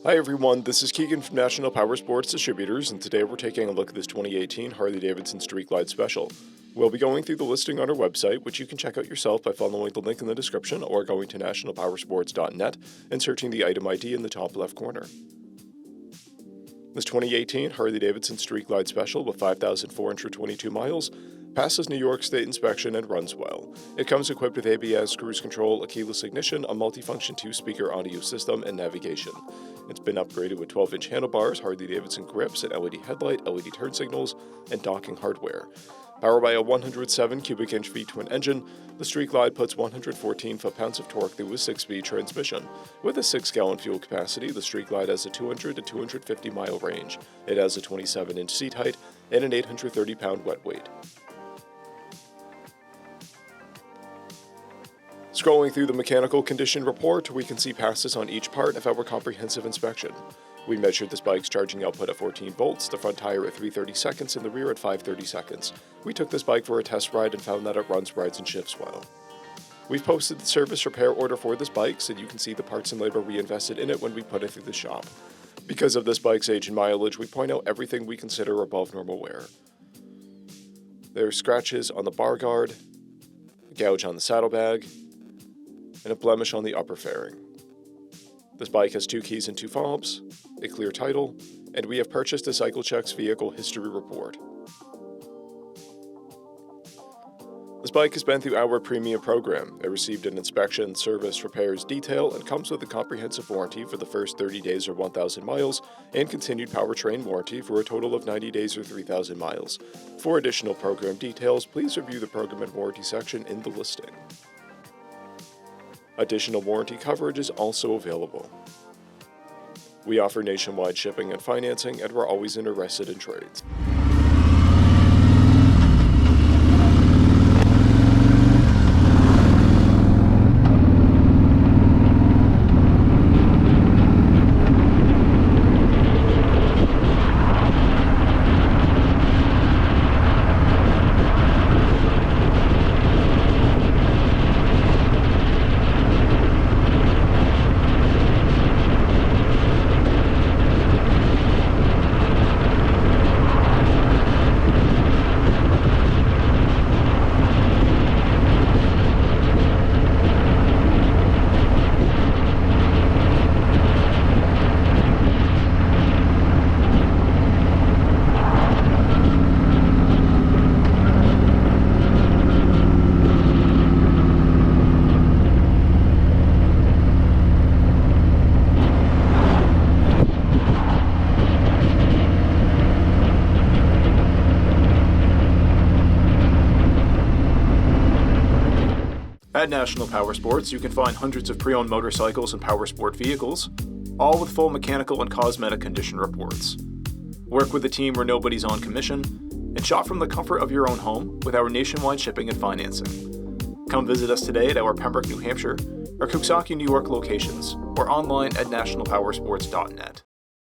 Hi everyone, this is Keegan from National Powersports Distributors, and today we're taking a look at this 2018 Harley-Davidson Street Glide Special. We'll be going through the listing on our website, which you can check out yourself by following the link in the description or going to nationalpowersports.net and searching the item ID in the top left corner. This 2018 Harley-Davidson Street Glide Special with 5,422 miles passes New York State inspection and runs well. It comes equipped with ABS, cruise control, a keyless ignition, a multifunction 2-speaker audio system, and navigation. It's been upgraded with 12-inch handlebars, Harley-Davidson grips, an LED headlight, LED turn signals, and docking hardware. Powered by a 107 cubic inch V-twin engine, the Street Glide puts 114 foot-pounds of torque through a 6-speed transmission. With a 6-gallon fuel capacity, the Street Glide has a 200 to 250 mile range. It has a 27-inch seat height and an 830-pound wet weight. Scrolling through the mechanical condition report, we can see passes on each part of our comprehensive inspection. We measured this bike's charging output at 14 volts, the front tire at 330 seconds, and the rear at 530 seconds. We took this bike for a test ride and found that it runs, rides, and shifts well. We've posted the service repair order for this bike, so you can see the parts and labor we invested in it when we put it through the shop. Because of this bike's age and mileage, we point out everything we consider above normal wear. There are scratches on the bar guard, a gouge on the saddlebag, and a blemish on the upper fairing. This bike has 2 keys and 2 fobs, a clear title, and we have purchased a CycleCheck's vehicle history report. This bike has been through our premium program. It received an inspection, service, repairs, detail, and comes with a comprehensive warranty for the first 30 days or 1,000 miles, and continued powertrain warranty for a total of 90 days or 3,000 miles. For additional program details, please review the program and warranty section in the listing. Additional warranty coverage is also available. We offer nationwide shipping and financing, and we're always interested in trades. At National Powersports, you can find hundreds of pre-owned motorcycles and powersport vehicles, all with full mechanical and cosmetic condition reports. Work with a team where nobody's on commission, and shop from the comfort of your own home with our nationwide shipping and financing. Come visit us today at our Pembroke, New Hampshire, or Coxsackie, New York locations, or online at nationalpowersports.net.